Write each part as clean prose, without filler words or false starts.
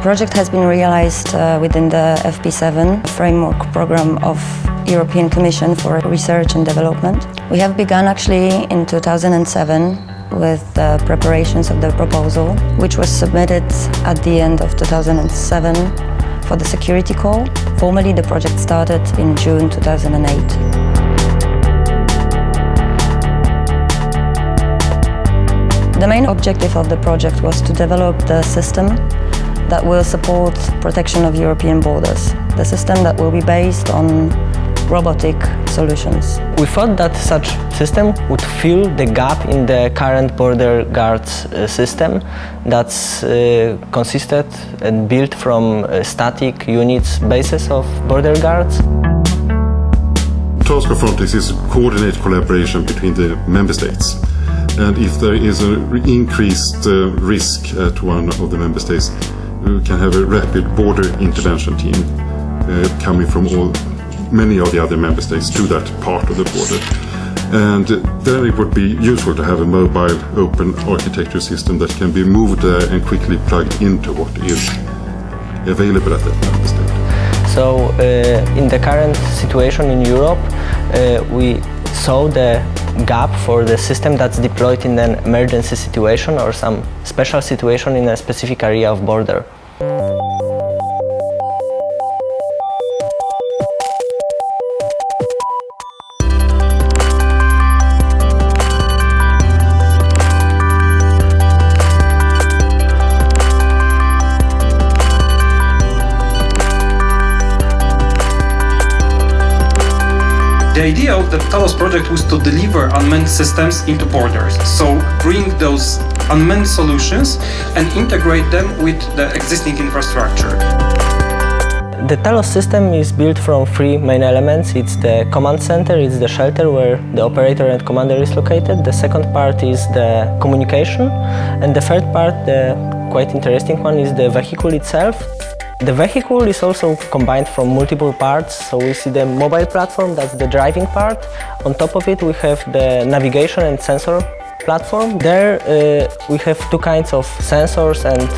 project has been realized within the FP7 framework program of European Commission for Research and Development. We have begun actually in 2007 with the preparations of the proposal, which was submitted at the end of 2007 for the security call. Formally, the project started in June 2008. The main objective of the project was to develop the system that will support protection of European borders, the system that will be based on robotic solutions. We thought that such system would fill the gap in the current border guards system that's consisted and built from static units, bases of border guards. Task of Frontex is coordinated collaboration between the member states. And if there is an increased risk at one of the member states, we can have a rapid border intervention team coming from many of the other member states to that part of the border. And then it would be useful to have a mobile open architecture system that can be moved and quickly plugged into what is available at that member state. So in the current situation in Europe, we saw the gap for the system that's deployed in an emergency situation or some special situation in a specific area of border. The idea of the Talos project was to deliver unmanned systems into borders, so bring those unmanned solutions and integrate them with the existing infrastructure. The Talos system is built from three main elements. It's the command center, it's the shelter where the operator and commander is located. The second part is the communication, and the third part, the quite interesting one, is the vehicle itself. The vehicle is also combined from multiple parts, so we see the mobile platform, that's the driving part. On top of it we have the navigation and sensor platform. There we have two kinds of sensors and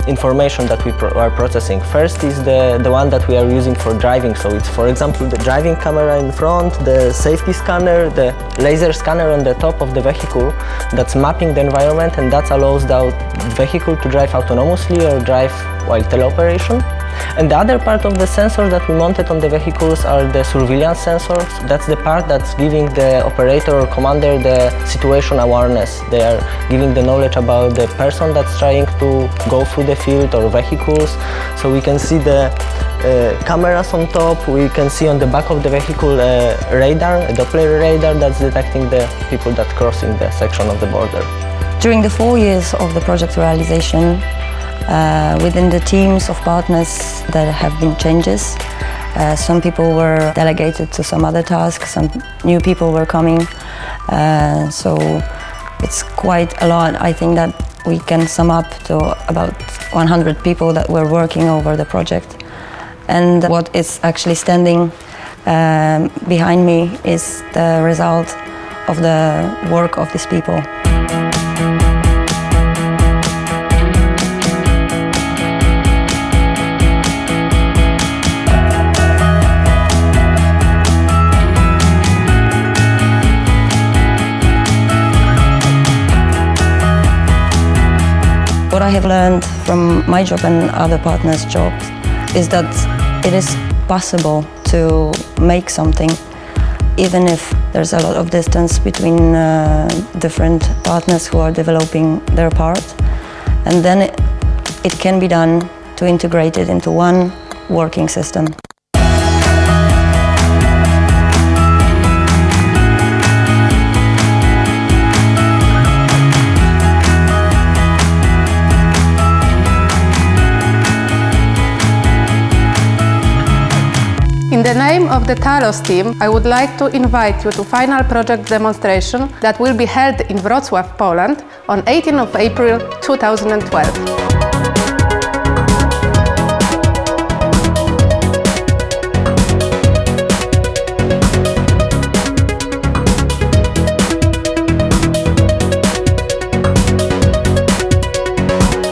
information that we are processing. First is the one that we are using for driving, so it's for example the driving camera in front, the safety scanner, the laser scanner on the top of the vehicle that's mapping the environment, and that allows the vehicle to drive autonomously or drive while teleoperation. And the other part of the sensors that we mounted on the vehicles are the surveillance sensors. That's the part that's giving the operator or commander the situation awareness. They are giving the knowledge about the person that's trying to go through the field or vehicles. So we can see the cameras on top, we can see on the back of the vehicle a radar, a Doppler radar that's detecting the people that crossing the section of the border. During the 4 years of the project realization, within the teams of partners there have been changes. Some people were delegated to some other tasks, some new people were coming, so it's quite a lot. I think that we can sum up to about 100 people that were working over the project. And what is actually standing behind me is the result of the work of these people. What I have learned from my job and other partners' jobs is that it is possible to make something even if there's a lot of distance between different partners who are developing their part. And then it can be done to integrate it into one working system. In the name of the Talos team, I would like to invite you to final project demonstration that will be held in Wrocław, Poland on 18th of April 2012.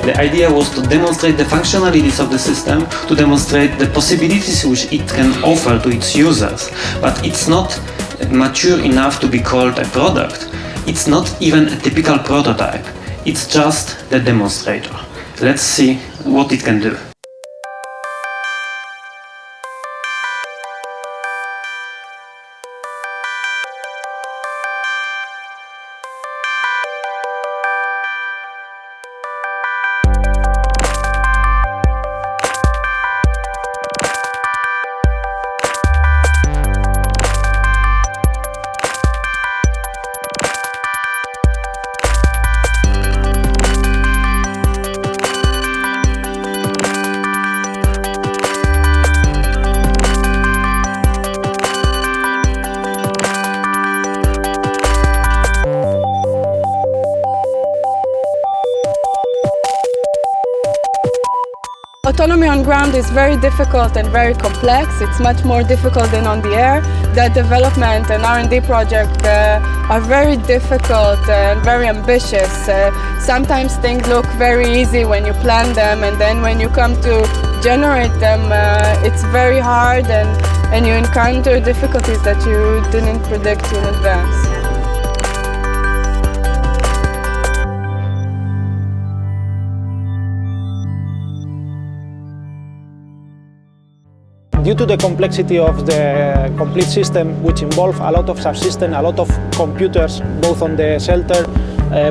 The idea was to demonstrate the functionalities of the system, to demonstrate the possibilities which it can offer to its users, but it's not mature enough to be called a product. It's not even a typical prototype. It's just the demonstrator. Let's see what it can do. Autonomy on ground is very difficult and very complex. It's much more difficult than on the air. The development and R&D projects are very difficult and very ambitious. Sometimes things look very easy when you plan them, and then when you come to generate them, it's very hard and you encounter difficulties that you didn't predict in advance. Due to the complexity of the complete system, which involves a lot of subsystems, a lot of computers, both on the shelter,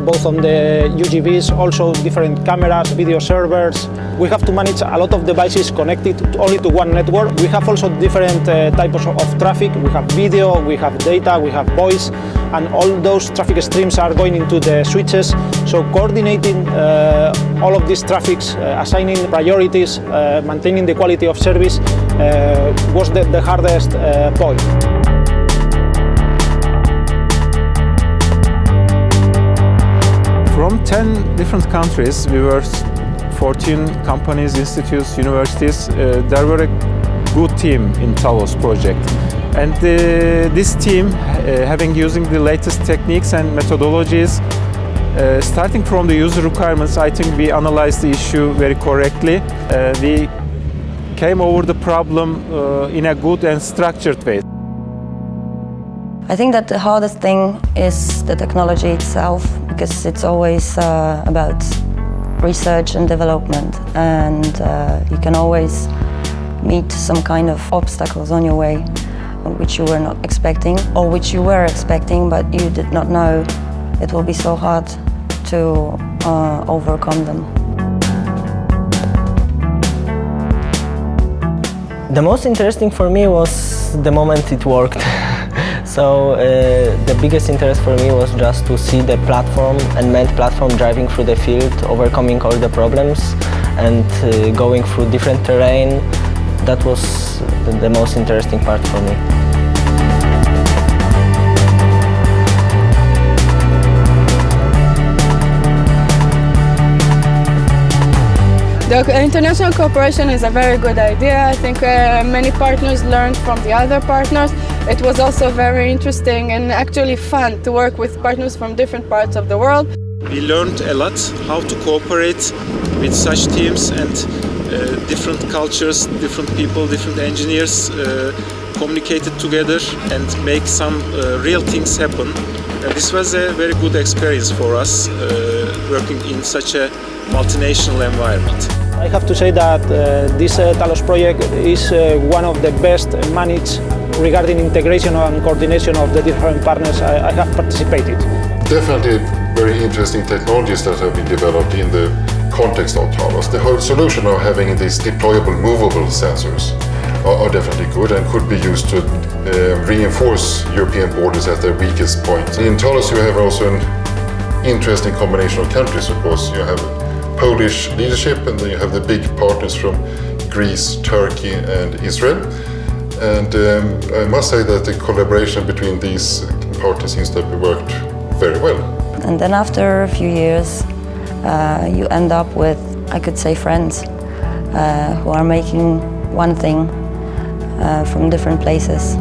both on the UGVs, also different cameras, video servers. We have to manage a lot of devices connected only to one network. We have also different types of traffic. We have video, we have data, we have voice, and all those traffic streams are going into the switches. So coordinating all of these traffics, assigning priorities, maintaining the quality of service was the hardest point. From 10 different countries, we were 14 companies, institutes, universities. There were a good team in Talos project. And this team, using the latest techniques and methodologies, starting from the user requirements, I think we analyzed the issue very correctly. We came over the problem in a good and structured way. I think that the hardest thing is the technology itself, because it's always about research and development, and you can always meet some kind of obstacles on your way, which you were not expecting, or which you were expecting, but you did not know it will be so hard to overcome them. The most interesting for me was the moment it worked. So the biggest interest for me was just to see the platform, unmanned platform, driving through the field, overcoming all the problems and going through different terrain. That was the most interesting part for me. The international cooperation is a very good idea. I think many partners learned from the other partners. It was also very interesting and actually fun to work with partners from different parts of the world. We learned a lot how to cooperate with such teams, and different cultures, different people, different engineers communicated together and make some real things happen. This was a very good experience for us, working in such a multinational environment. I have to say that this Talos project is one of the best managed regarding integration and coordination of the different partners I have participated. Definitely very interesting technologies that have been developed in the context of Talos. The whole solution of having these deployable, movable sensors are definitely good and could be used to reinforce European borders at their weakest point. In Talos you have also an interesting combination of countries, of course. You have Polish leadership, and then you have the big partners from Greece, Turkey and Israel. And I must say that the collaboration between these partners seems to have worked very well. And then after a few years, you end up with, I could say, friends who are making one thing from different places.